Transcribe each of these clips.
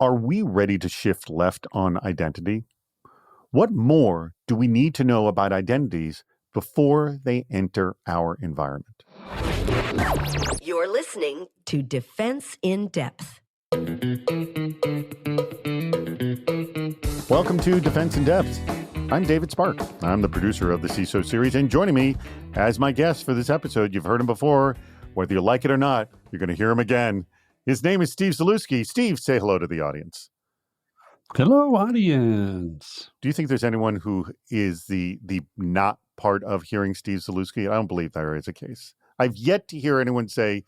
Are we ready to shift left on identity? What more do we need to know about identities before they enter our environment? You're listening to Defense in Depth. Welcome to Defense in Depth. I'm David Spark. I'm the producer of the CISO series, and joining me as my guest for this episode, you've heard him before. Whether you like it or not, you're going to hear him again. His name is Steve Zalewski. Steve, say hello to the audience. Hello, audience. Do you think there's anyone who is the not part of hearing Steve Zalewski? I don't believe there is a case. I've yet to hear anyone say,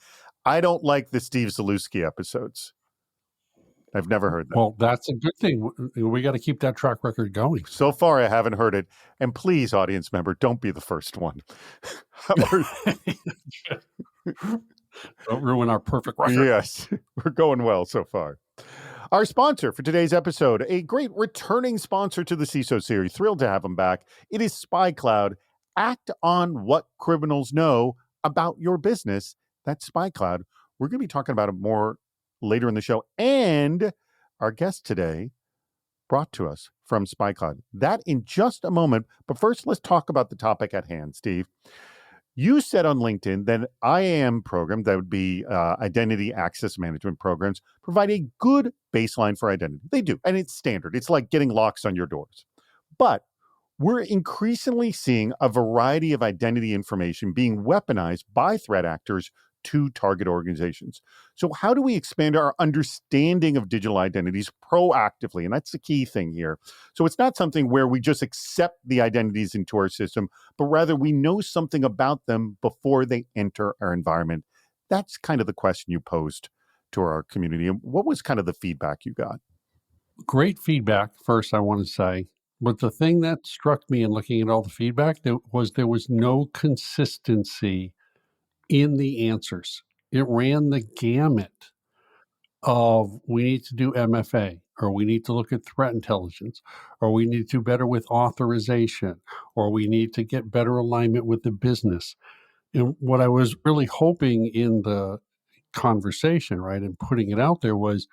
I don't like the Steve Zalewski episodes. I've never heard that. Well, that's a good thing. We got to keep that track record going. So far, I haven't heard it. And please, audience member, don't be the first one. Don't ruin our perfect record. Yes, we're going well so far. Our sponsor for today's episode, a great returning sponsor to the CISO series. Thrilled to have him back. It is SpyCloud. Act on what criminals know about your business. That's SpyCloud. We're going to be talking about it more later in the show. And our guest today brought to us from SpyCloud. That in just a moment. But first, let's talk about the topic at hand, Steve. You said on LinkedIn that IAM program, that would be identity access management programs, provide a good baseline for identity. They do, and it's standard. It's like getting locks on your doors. But we're increasingly seeing a variety of identity information being weaponized by threat actors to target organizations. So how do we expand our understanding of digital identities proactively? And that's the key thing here. So it's not something where we just accept the identities into our system, but rather we know something about them before they enter our environment. That's kind of the question you posed to our community. And what was kind of the feedback you got? Great feedback, first, I want to say. But the thing that struck me in looking at all the feedback there was no consistency in the answers. It ran the gamut of we need to do MFA, or we need to look at threat intelligence, or we need to do better with authorization, or we need to get better alignment with the business. And what I was really hoping in the conversation, right, and putting it out there was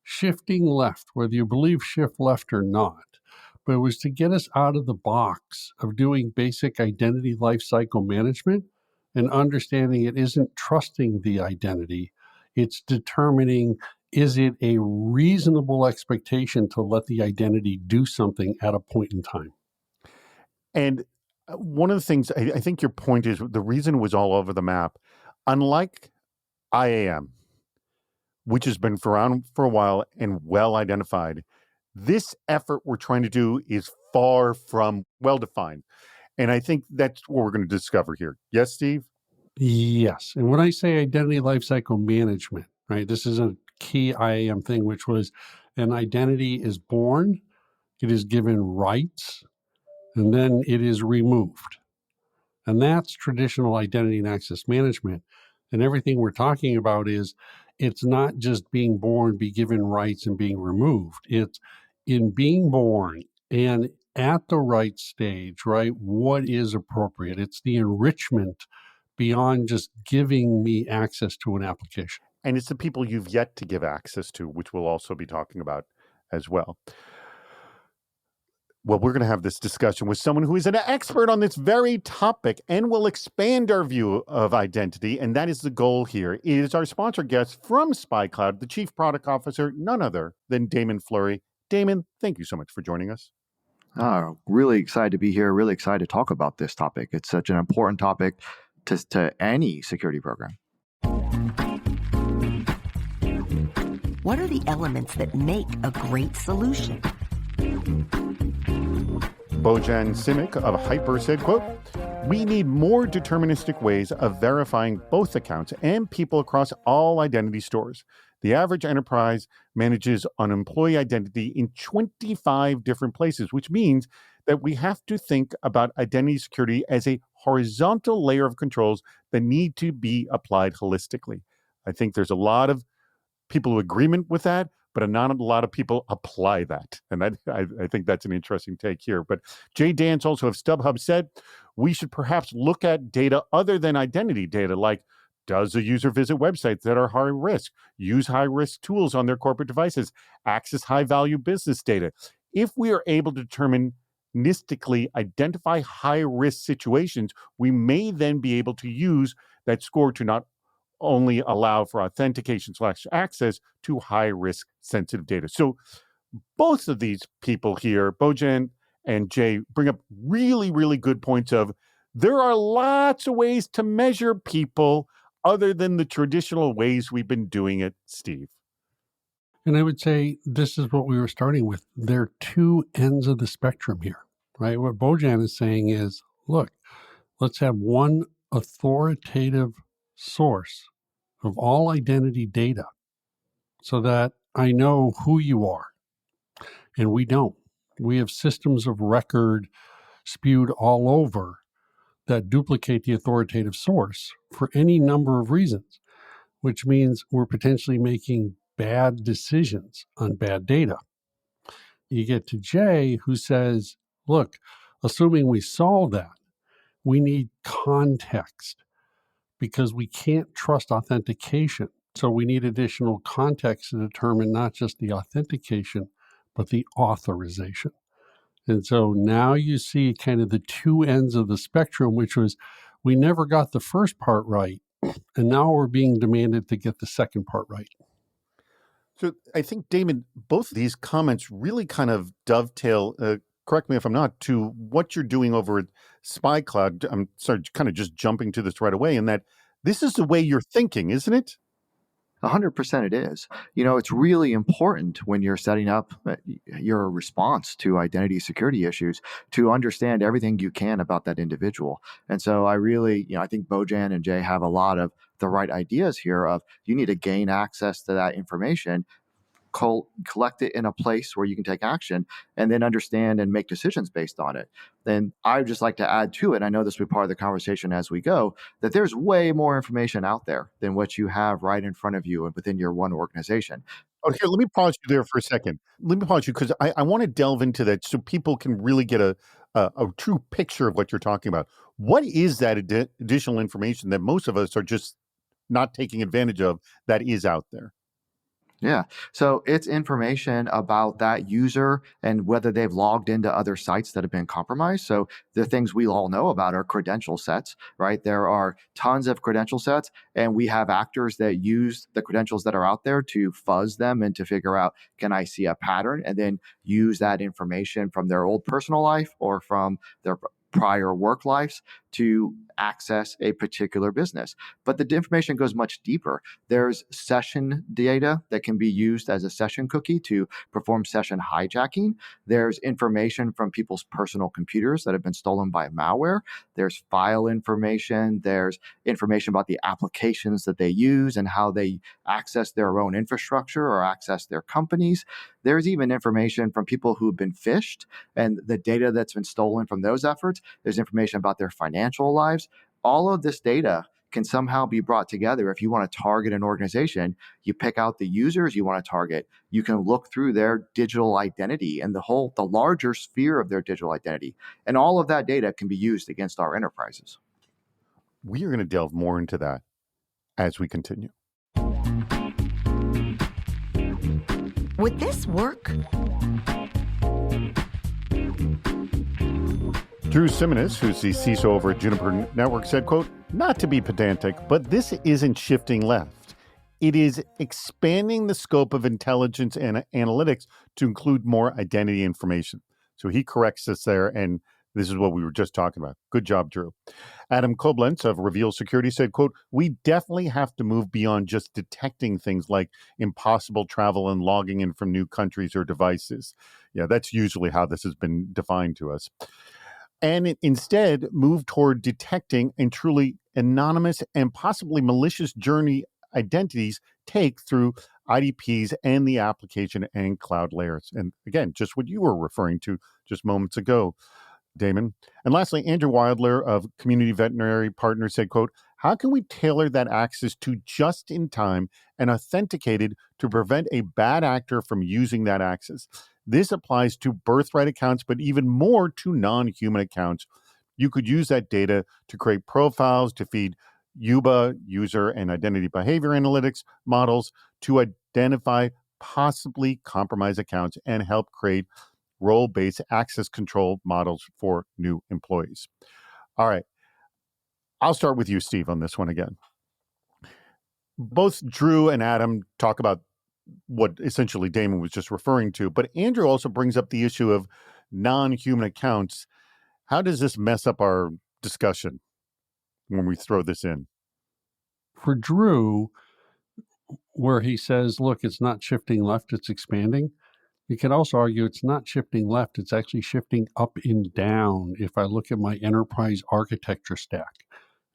shifting left, whether you believe shift left or not. But it was to get us out of the box of doing basic identity lifecycle management and understanding it isn't trusting the identity. It's determining, is it a reasonable expectation to let the identity do something at a point in time? And one of the things, I think your point is, the reason it was all over the map, unlike IAM, which has been around for a while and well identified, this effort we're trying to do is far from well-defined. And I think that's what we're going to discover here. Yes, Steve? Yes. And when I say identity lifecycle management, right, this is a key IAM thing, which was an identity is born, it is given rights, and then it is removed. And that's traditional identity and access management. And everything we're talking about is it's not just being born, be given rights, and being removed. It's in being born and at the right stage, right? What is appropriate? It's the enrichment beyond just giving me access to an application. And it's the people you've yet to give access to, which we'll also be talking about as well. Well, we're going to have this discussion with someone who is an expert on this very topic and will expand our view of identity. And that is the goal here. It is our sponsor guest from SpyCloud, the Chief Product Officer, none other than Damon Fleury. Damon, thank you so much for joining us. Really excited to be here. Really excited to talk about this topic. It's such an important topic to any security program. What are the elements that make a great solution? Bojan Simic of Hyper said, quote, "We need more deterministic ways of verifying both accounts and people across all identity stores. The average enterprise manages an employee identity in 25 different places, which means that we have to think about identity security as a horizontal layer of controls that need to be applied holistically." I think there's a lot of people who agreement with that, but not a lot of people apply that. And I think that's an interesting take here. But Jay Dance, also of StubHub, said we should perhaps look at data other than identity data, like Does a user visit websites that are high risk, use high risk tools on their corporate devices, access high value business data? If we are able to deterministically identify high risk situations, we may then be able to use that score to not only allow for authentication / access to high risk sensitive data. So both of these people here, Bojan and Jay, bring up really, really good points of there are lots of ways to measure people other than the traditional ways we've been doing it, Steve. And I would say this is what we were starting with. There are two ends of the spectrum here, right? What Bojan is saying is, look, let's have one authoritative source of all identity data so that I know who you are. And we don't. We have systems of record spewed all over that duplicate the authoritative source for any number of reasons, which means we're potentially making bad decisions on bad data. You get to Jay, who says, look, assuming we solve that, we need context because we can't trust authentication. So we need additional context to determine not just the authentication, but the authorization. And so now you see kind of the two ends of the spectrum, which was we never got the first part right. And now we're being demanded to get the second part right. So I think, Damon, both of these comments really kind of dovetail, correct me if I'm not, to what you're doing over at SpyCloud. I'm sorry, kind of just jumping to this right away, in that this is the way you're thinking, isn't it? 100% it is. It's really important when you're setting up your response to identity security issues to understand everything you can about that individual. And so I really, I think Bojan and Jay have a lot of the right ideas here of you need to gain access to that information, collect it in a place where you can take action and then understand and make decisions based on it. Then I would just like to add to it, I know this will be part of the conversation as we go, that there's way more information out there than what you have right in front of you and within your one organization. Oh, here, let me pause you there for a second. Let me pause you because I want to delve into that so people can really get a true picture of what you're talking about. What is that additional information that most of us are just not taking advantage of that is out there? Yeah. So it's information about that user and whether they've logged into other sites that have been compromised. So the things we all know about are credential sets, right? There are tons of credential sets, and we have actors that use the credentials that are out there to fuzz them and to figure out, can I see a pattern? And then use that information from their old personal life or from their prior work lives to access a particular business. But the information goes much deeper. There's session data that can be used as a session cookie to perform session hijacking. There's information from people's personal computers that have been stolen by malware. There's file information. There's information about the applications that they use and how they access their own infrastructure or access their companies. There's even information from people who've been phished and the data that's been stolen from those efforts. There's information about their financial lives. All of this data can somehow be brought together. If you want to target an organization, you pick out the users you want to target. You can look through their digital identity and the larger sphere of their digital identity. And all of that data can be used against our enterprises. We are going to delve more into that as we continue. Would this work? Drew Simonis, who's the CISO over at Juniper Network, said, quote, not to be pedantic, but this isn't shifting left. It is expanding the scope of intelligence and analytics to include more identity information. So he corrects us there, and this is what we were just talking about. Good job, Drew. Adam Koblenz of Reveal Security said, quote, we definitely have to move beyond just detecting things like impossible travel and logging in from new countries or devices. Yeah, that's usually how this has been defined to us. And instead move toward detecting and truly anonymous and possibly malicious journey identities take through IDPs and the application and cloud layers. And again, just what you were referring to just moments ago, Damon. And lastly, Andrew Wildler of Community Veterinary Partners said, quote, how can we tailor that access to just in time and authenticated to prevent a bad actor from using that access? This applies to birthright accounts, but even more to non-human accounts. You could use that data to create profiles, to feed UBA, user and identity behavior analytics models, to identify possibly compromised accounts and help create role-based access control models for new employees. All right. I'll start with you, Steve, on this one again. Both Drew and Adam talk about what essentially Damon was just referring to, but Andrew also brings up the issue of non-human accounts. How does this mess up our discussion when we throw this in? For Drew, where he says, look, it's not shifting left, it's expanding. You can also argue it's not shifting left, it's actually shifting up and down. If I look at my enterprise architecture stack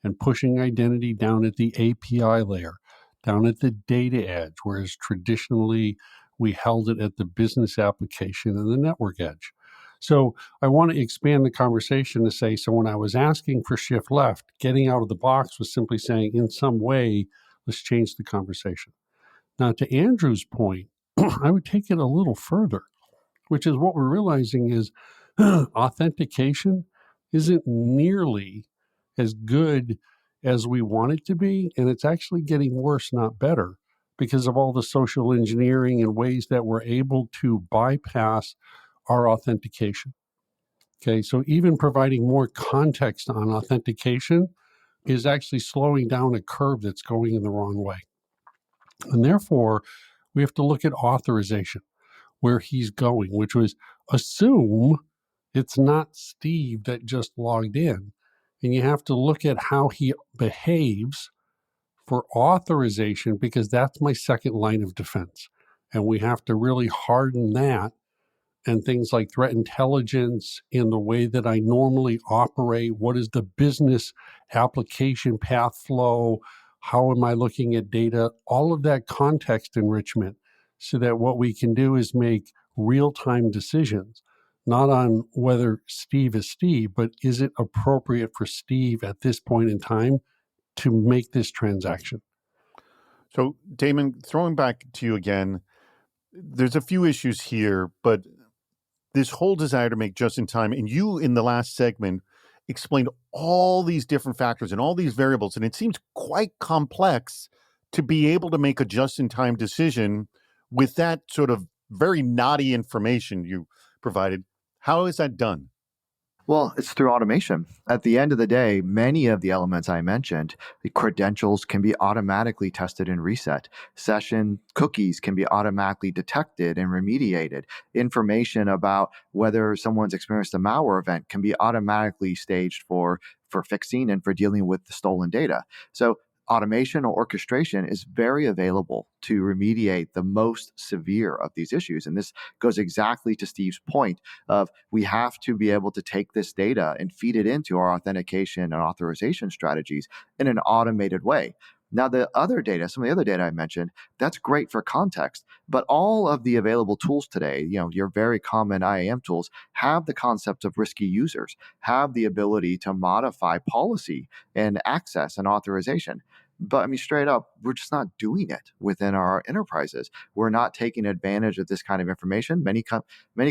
and pushing identity down at the API layer, down at the data edge, whereas traditionally we held it at the business application and the network edge. So I want to expand the conversation to say, so when I was asking for shift left, getting out of the box was simply saying, in some way, let's change the conversation. Now, to Andrew's point, I would take it a little further, which is what we're realizing is authentication isn't nearly as good as we want it to be, and it's actually getting worse, not better, because of all the social engineering and ways that we're able to bypass our authentication. Okay, so even providing more context on authentication is actually slowing down a curve that's going in the wrong way. And therefore, we have to look at authorization, where he's going, which was assume it's not Steve that just logged in. And you have to look at how he behaves for authorization, because that's my second line of defense. And we have to really harden that, and things like threat intelligence in the way that I normally operate. What is the business application path flow? How am I looking at data? All of that context enrichment, so that what we can do is make real-time decisions, not on whether Steve is Steve, but is it appropriate for Steve at this point in time to make this transaction? So, Damon, throwing back to you again, there's a few issues here, but this whole desire to make just in time, and you in the last segment explained all these different factors and all these variables, and it seems quite complex to be able to make a just in time decision with that sort of very naughty information you provided. How is that done? Well, it's through automation. At the end of the day, many of the elements I mentioned, the credentials can be automatically tested and reset. Session cookies can be automatically detected and remediated. Information about whether someone's experienced a malware event can be automatically staged for fixing and for dealing with the stolen data. So automation or orchestration is very available to remediate the most severe of these issues. And this goes exactly to Steve's point of we have to be able to take this data and feed it into our authentication and authorization strategies in an automated way. Now, the other data, some of the other data I mentioned, that's great for context, but all of the available tools today, your very common IAM tools, have the concept of risky users, have the ability to modify policy and access and authorization. But I mean, straight up, we're just not doing it within our enterprises. We're not taking advantage of this kind of information. Many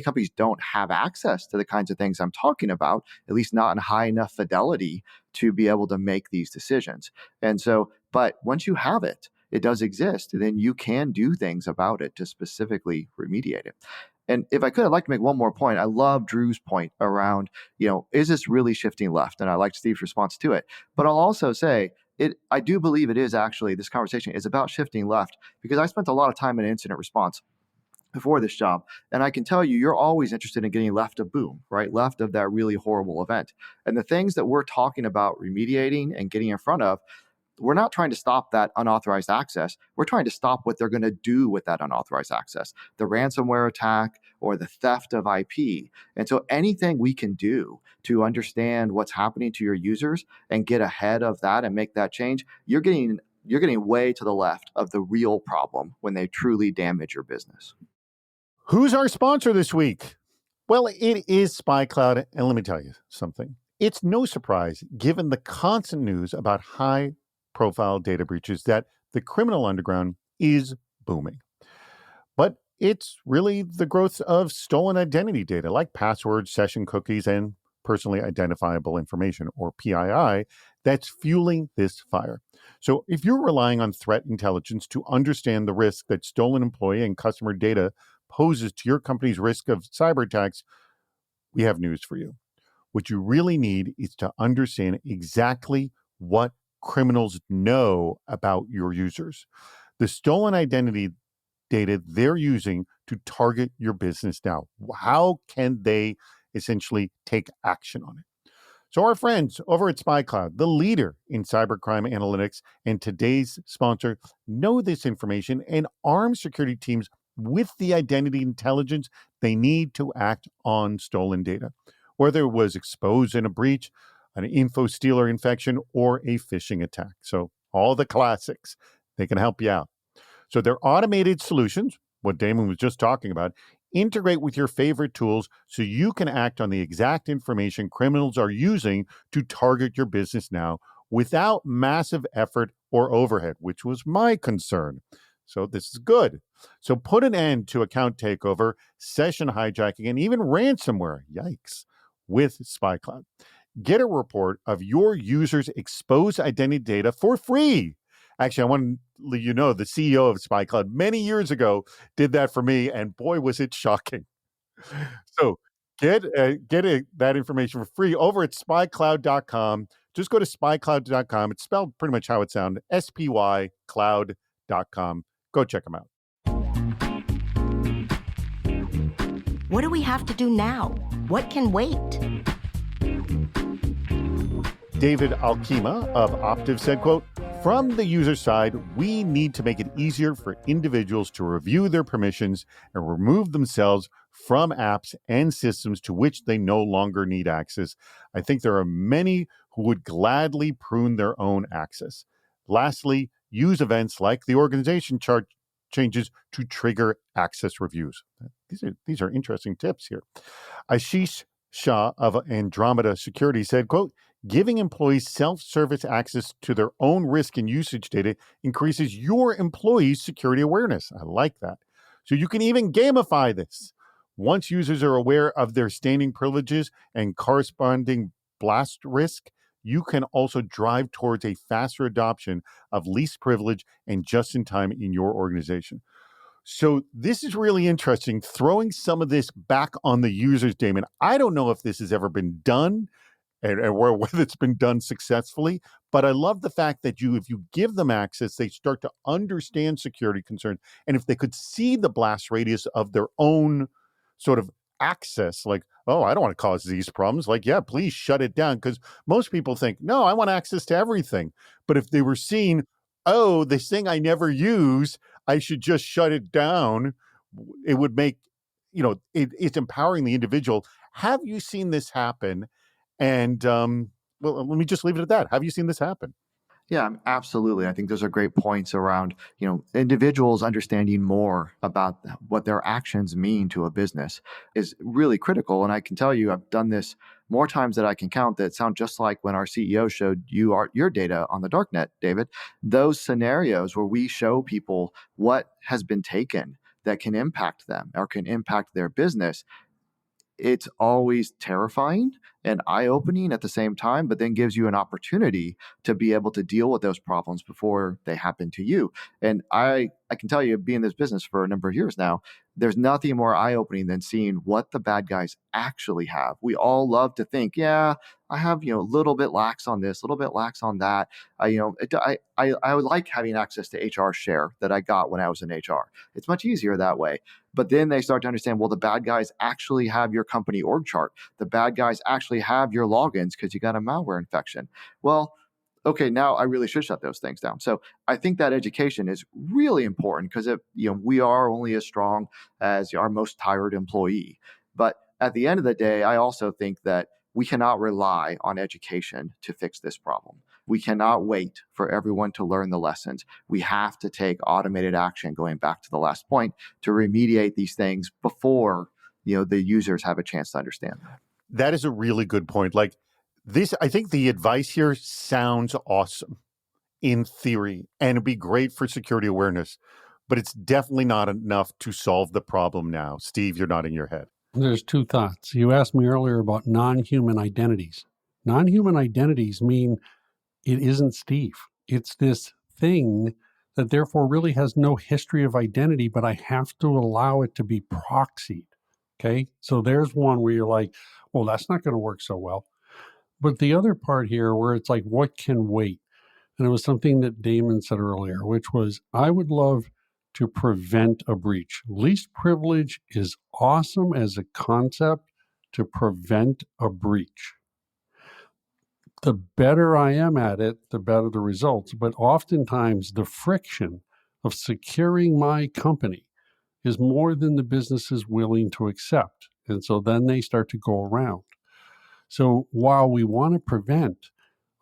companies don't have access to the kinds of things I'm talking about, at least not in high enough fidelity to be able to make these decisions. And so, but once you have it, it does exist, then you can do things about it to specifically remediate it. And if I could, I'd like to make one more point. I love Drew's point around, is this really shifting left? And I like Steve's response to it. But I'll also say, I do believe it is actually, this conversation is about shifting left, because I spent a lot of time in incident response before this job. And I can tell you, you're always interested in getting left of boom, right? Left of that really horrible event. And the things that we're talking about remediating and getting in front of, we're not trying to stop that unauthorized access. We're trying to stop what they're going to do with that unauthorized access, the ransomware attack or the theft of IP. And so anything we can do to understand what's happening to your users and get ahead of that and make that change, you're getting way to the left of the real problem when they truly damage your business. Who's our sponsor this week? Well, it is SpyCloud, and let me tell you something. It's no surprise, given the constant news about high-profile data breaches, that the criminal underground is booming. But it's really the growth of stolen identity data like passwords, session cookies, and personally identifiable information, or PII, that's fueling this fire. So if you're relying on threat intelligence to understand the risk that stolen employee and customer data poses to your company's risk of cyber attacks, we have news for you. What you really need is to understand exactly what criminals know about your users. The stolen identity data they're using to target your business now. How can they essentially take action on it? So our friends over at SpyCloud, the leader in cybercrime analytics and today's sponsor, know this information and arm security teams with the identity intelligence they need to act on stolen data, whether it was exposed in a breach, an info stealer infection, or a phishing attack. So all the classics, they can help you out. So their automated solutions, what Damon was just talking about, integrate with your favorite tools so you can act on the exact information criminals are using to target your business now without massive effort or overhead, which was my concern. So this is good. So put an end to account takeover, session hijacking, and even ransomware. Yikes. With SpyCloud. Get a report of your users' exposed identity data for free. Actually, I want to let you know the CEO of SpyCloud many years ago did that for me, and boy, was it shocking. So get that information for free over at spycloud.com. Just go to spycloud.com. It's spelled pretty much how it sounds, spycloud.com. Go check them out. What do we have to do now? What can wait? David Alkema of Optiv said, quote, "From the user side, we need to make it easier for individuals to review their permissions and remove themselves from apps and systems to which they no longer need access. I think there are many who would gladly prune their own access. Lastly, use events like the organization chart changes to trigger access reviews." These are interesting tips here. Ashish Shah of Andromeda Security said, quote, "Giving employees self-service access to their own risk and usage data increases your employees' security awareness." I like that. So you can even gamify this. Once users are aware of their standing privileges and corresponding blast risk, you can also drive towards a faster adoption of least privilege and just-in-time in your organization. So this is really interesting, throwing some of this back on the users, Damon. I don't know if this has ever been done and whether it's been done successfully, but I love the fact that if you give them access, they start to understand security concerns. And if they could see the blast radius of their own sort of access, like, oh, I don't want to cause these problems. Like, yeah, please shut it down. Because most people think, no, I want access to everything. But if they were seeing, oh, this thing I never use, I should just shut it down, it would make, it's empowering the individual. Have you seen this happen? And well, let me just leave it at that. Have you seen this happen? Yeah, absolutely. I think those are great points around, individuals understanding more about what their actions mean to a business is really critical. And I can tell you, I've done this more times than I can count that sound just like when our CEO showed you your data on the darknet, David. Those scenarios where we show people what has been taken that can impact them or can impact their business, it's always terrifying and eye-opening at the same time, but then gives you an opportunity to be able to deal with those problems before they happen to you. And I can tell you, being in this business for a number of years now, there's nothing more eye-opening than seeing what the bad guys actually have. We all love to think, yeah, I have a little bit lax on this, a little bit lax on that. I would like having access to HR share that I got when I was in HR. It's much easier that way. But then they start to understand, well, the bad guys actually have your company org chart. The bad guys actually have your logins because you got a malware infection. Well, okay, now I really should shut those things down. So I think that education is really important because we are only as strong as our most tired employee. But at the end of the day, I also think that we cannot rely on education to fix this problem. We cannot wait for everyone to learn the lessons. We have to take automated action, going back to the last point, to remediate these things before the users have a chance to understand them. That is a really good point. Like this, I think the advice here sounds awesome in theory, and it'd be great for security awareness, but it's definitely not enough to solve the problem now. Steve, you're nodding your head. There's two thoughts. You asked me earlier about non-human identities. Non-human identities mean it isn't Steve. It's this thing that therefore really has no history of identity, but I have to allow it to be proxied. Okay. So there's one where you're like, well, that's not going to work so well. But the other part here where it's like, what can wait? And it was something that Damon said earlier, which was, I would love to prevent a breach. Least privilege is awesome as a concept to prevent a breach. The better I am at it, the better the results. But oftentimes, the friction of securing my company is more than the business is willing to accept. And so then they start to go around. So while we want to prevent,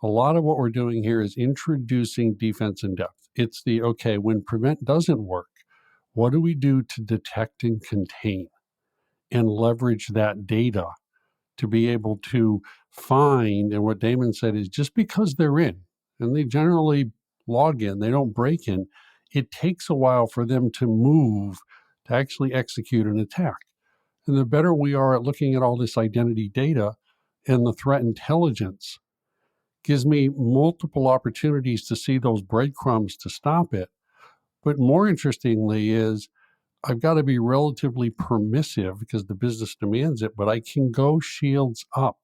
a lot of what we're doing here is introducing defense in depth. It's the, okay, when prevent doesn't work, what do we do to detect and contain and leverage that data to be able to find? And what Damon said is just because they're in, and they generally log in, they don't break in, it takes a while for them to move to actually execute an attack. And the better we are at looking at all this identity data and the threat intelligence gives me multiple opportunities to see those breadcrumbs to stop it. But more interestingly is I've got to be relatively permissive because the business demands it, but I can go shields up.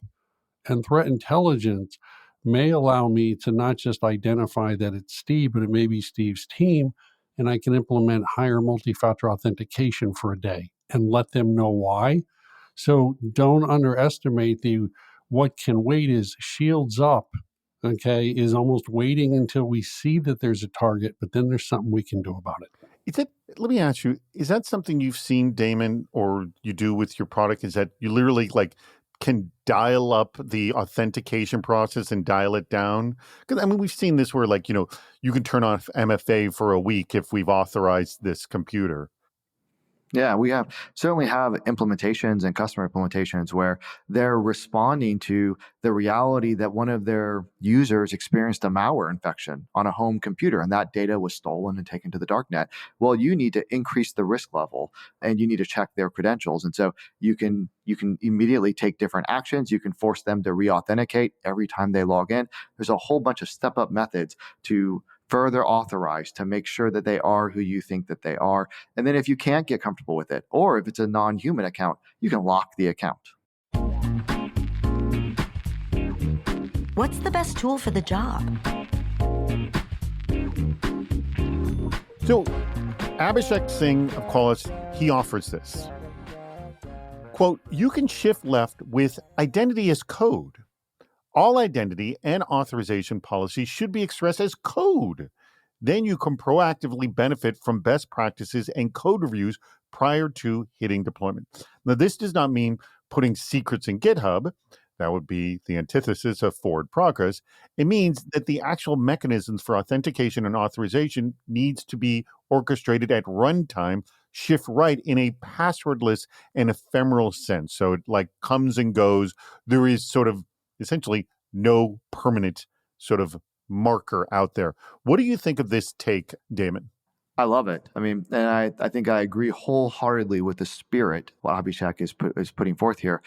And threat intelligence may allow me to not just identify that it's Steve, but it may be Steve's team, and I can implement higher multi-factor authentication for a day and let them know why. So don't underestimate the what can wait is shields up, okay, is almost waiting until we see that there's a target, but then there's something we can do about it. Is it, let me ask you, is that something you've seen, Damon, or you do with your product? Is that you literally like can dial up the authentication process and dial it down? Because I mean, we've seen this where like, you can turn off MFA for a week if we've authorized this computer. Yeah, we certainly have implementations and customer implementations where they're responding to the reality that one of their users experienced a malware infection on a home computer and that data was stolen and taken to the darknet. Well, you need to increase the risk level and you need to check their credentials. And so you can immediately take different actions. You can force them to re-authenticate every time they log in. There's a whole bunch of step-up methods to further authorize to make sure that they are who you think that they are. And then if you can't get comfortable with it, or if it's a non-human account, you can lock the account. What's the best tool for the job? So Abhishek Singh of Qualys, he offers this. Quote, you can shift left with identity as code. All identity and authorization policies should be expressed as code. Then you can proactively benefit from best practices and code reviews prior to hitting deployment. Now, this does not mean putting secrets in GitHub. That would be the antithesis of forward progress. It means that the actual mechanisms for authentication and authorization needs to be orchestrated at runtime, shift right in a passwordless and ephemeral sense. So it like comes and goes. There is sort of essentially no permanent sort of marker out there. What do you think of this take, Damon? I love it. I mean, and I think I agree wholeheartedly with the spirit what Abhishek is putting forth here.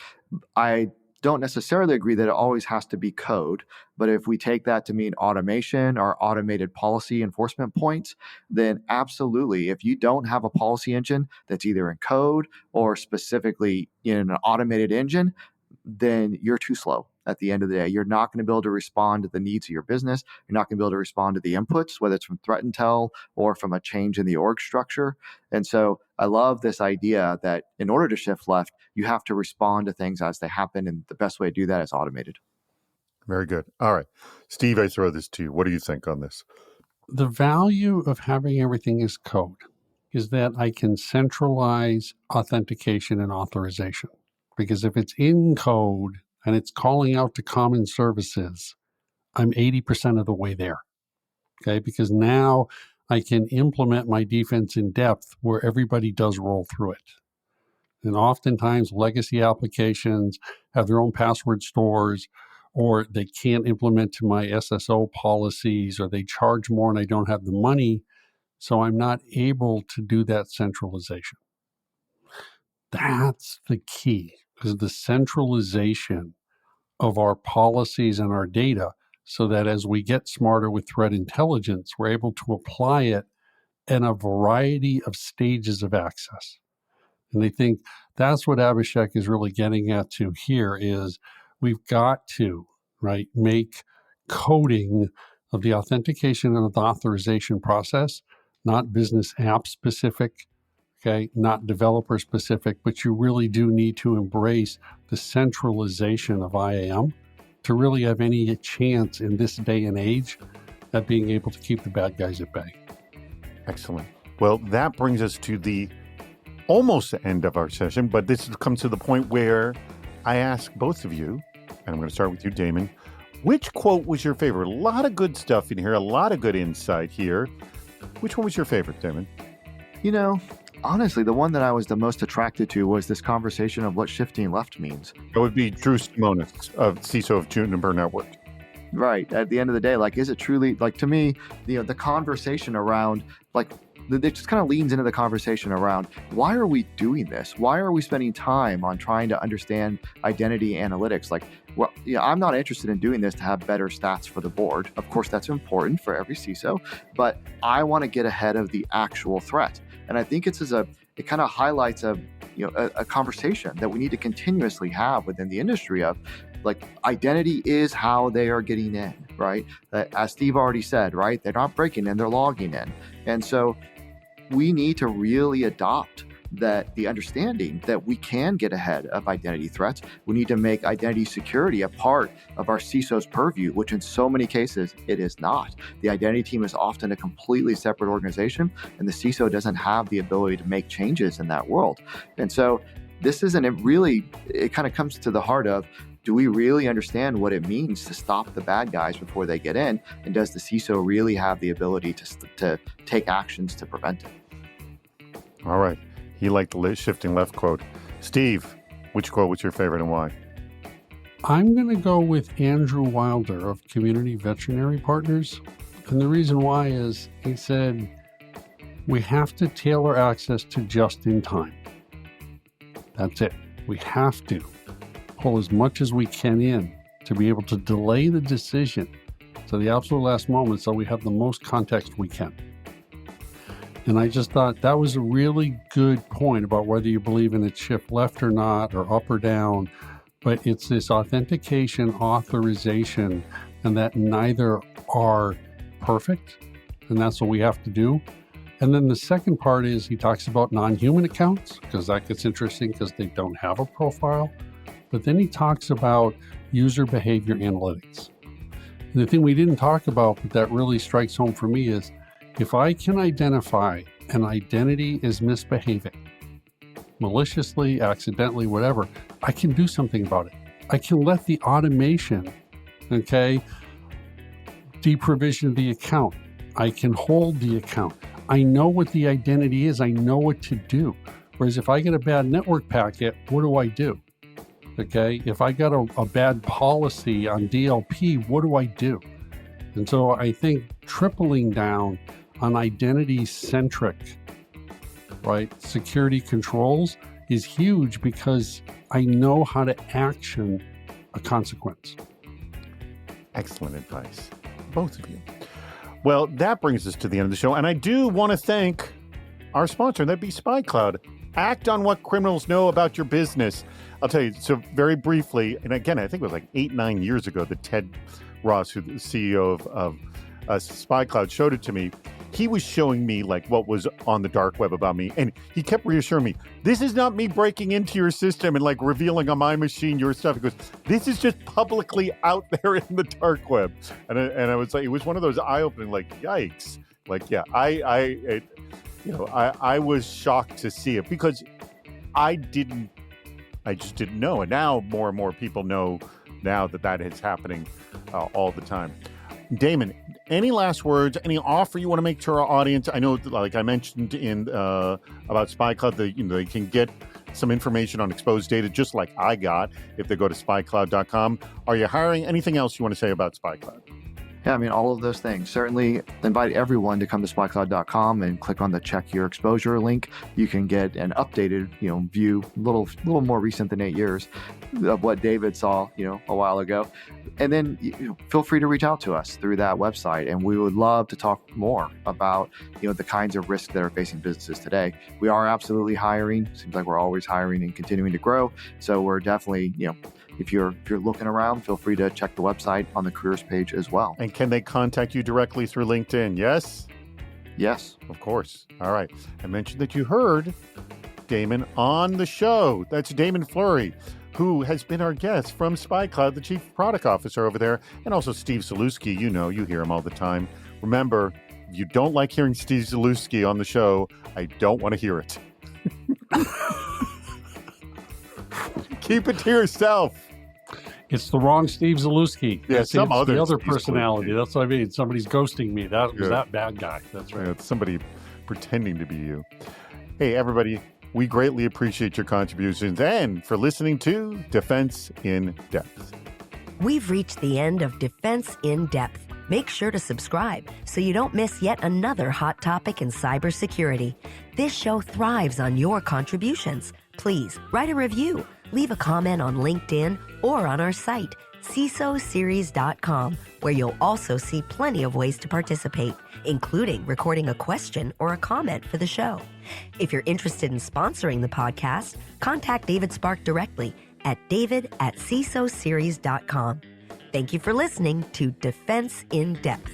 I don't necessarily agree that it always has to be code, but if we take that to mean automation or automated policy enforcement points, then absolutely, if you don't have a policy engine that's either in code or specifically in an automated engine, then you're too slow at the end of the day. You're not going to be able to respond to the needs of your business. You're not going to be able to respond to the inputs, whether it's from threat intel or from a change in the org structure. And so I love this idea that in order to shift left, you have to respond to things as they happen. And the best way to do that is automated. Very good. All right. Steve, I throw this to you. What do you think on this? The value of having everything as code is that I can centralize authentication and authorization. Because if it's in code and it's calling out to common services, I'm 80% of the way there. Okay, because now I can implement my defense in depth where everybody does roll through it. And oftentimes legacy applications have their own password stores, or they can't implement to my SSO policies, or they charge more and I don't have the money. So I'm not able to do that centralization. That's the key, is the centralization of our policies and our data, so that as we get smarter with threat intelligence, we're able to apply it in a variety of stages of access. And I think that's what Abhishek is really getting at to here is we've got to, right, make coding of the authentication and the authorization process not business app specific, okay, not developer specific, but you really do need to embrace the centralization of IAM to really have any chance in this day and age at being able to keep the bad guys at bay. Excellent. Well, that brings us to the almost the end of our session, but this comes to the point where I ask both of you, and I'm going to start with you, Damon, which quote was your favorite? A lot of good stuff in here, a lot of good insight here. Which one was your favorite, Damon? You know, honestly, the one that I was the most attracted to was this conversation of what shifting left means. It would be Drew Simonis, of CISO of Juniper Network. Right. At the end of the day, like, is it truly, like, to me, the conversation around, like, it just kind of leans into the conversation around why are we doing this? Why are we spending time on trying to understand identity analytics? Like, well, I'm not interested in doing this to have better stats for the board. Of course, that's important for every CISO, but I want to get ahead of the actual threat. And I think it kind of highlights a conversation that we need to continuously have within the industry of, like, identity is how they are getting in, right? As Steve already said, right? They're not breaking in, they're logging in. And so we need to really adopt the understanding that we can get ahead of identity threats. We need to make identity security a part of our CISO's purview, which in so many cases it is not. The identity team is often a completely separate organization, and the CISO doesn't have the ability to make changes in that world. And so this isn't it kind of comes to the heart of, do we really understand what it means to stop the bad guys before they get in? And does the CISO really have the ability to take actions to prevent it? All right. He liked the shifting left quote. Steve, which quote was your favorite and why? I'm going to go with Andrew Wilder of Community Veterinary Partners. And the reason why is he said, we have to tailor access to just in time. That's it. We have to pull as much as we can in to be able to delay the decision to the absolute last moment so we have the most context we can. And I just thought that was a really good point about whether you believe in it shift left or not, or up or down, but it's this authentication, authorization, and that neither are perfect, and that's what we have to do. And then the second part is he talks about non-human accounts, because that gets interesting because they don't have a profile. But then he talks about user behavior analytics. And the thing we didn't talk about, but that really strikes home for me is, if I can identify an identity is misbehaving, maliciously, accidentally, whatever, I can do something about it. I can let the automation, deprovision the account. I can hold the account. I know what the identity is. I know what to do. Whereas if I get a bad network packet, what do I do? Okay, if I got a bad policy on DLP, what do I do? And so I think tripling down on identity-centric, right, security controls is huge, because I know how to action a consequence. Excellent advice, both of you. Well, that brings us to the end of the show, and I do want to thank our sponsor, that'd be SpyCloud. Act on what criminals know about your business. I'll tell you, so very briefly, and again, I think it was like 8-9 years ago that Ted Ross, who's the CEO of SpyCloud, showed it to me. He was showing me like what was on the dark web about me, and he kept reassuring me, this is not me breaking into your system and like revealing on my machine your stuff. He goes, this is just publicly out there in the dark web. And I was like, it was one of those eye-opening, like, yikes. Like, yeah, I was shocked to see it, because I just didn't know. And now more and more people know now that is happening all the time. Damon, any last words, any offer you want to make to our audience? I know, like I mentioned about SpyCloud, they can get some information on exposed data, just like I got, if they go to spycloud.com. Are you hiring? Anything else you want to say about SpyCloud? Yeah, I mean, all of those things. Certainly invite everyone to come to spycloud.com and click on the check your exposure link. You can get an updated, view, a little more recent than 8 years of what David saw, a while ago. And then feel free to reach out to us through that website. And we would love to talk more about, the kinds of risks that are facing businesses today. We are absolutely hiring. Seems like we're always hiring and continuing to grow. So we're definitely, if you're looking around, feel free to check the website on the careers page as well. And can they contact you directly through LinkedIn? Yes? Yes. Of course. All right. I mentioned that you heard Damon on the show. That's Damon Fleury, who has been our guest from SpyCloud, the chief product officer over there, and also Steve Zalewski. You hear him all the time. Remember, if you don't like hearing Steve Zalewski on the show, I don't want to hear it. Keep it to yourself. It's the wrong Steve Zalewski. Yeah, it's some other the other Steve personality. Zalewski. That's what I mean. Somebody's ghosting me. That was Yeah. that bad guy. That's right. Yeah, it's somebody pretending to be you. Hey, everybody, we greatly appreciate your contributions and for listening to Defense in Depth. We've reached the end of Defense in Depth. Make sure to subscribe so you don't miss yet another hot topic in cybersecurity. This show thrives on your contributions. Please write a review, leave a comment on LinkedIn or on our site, CISOseries.com, where you'll also see plenty of ways to participate, including recording a question or a comment for the show. If you're interested in sponsoring the podcast, contact David Spark directly at david@cisoseries.com. Thank you for listening to Defense in Depth.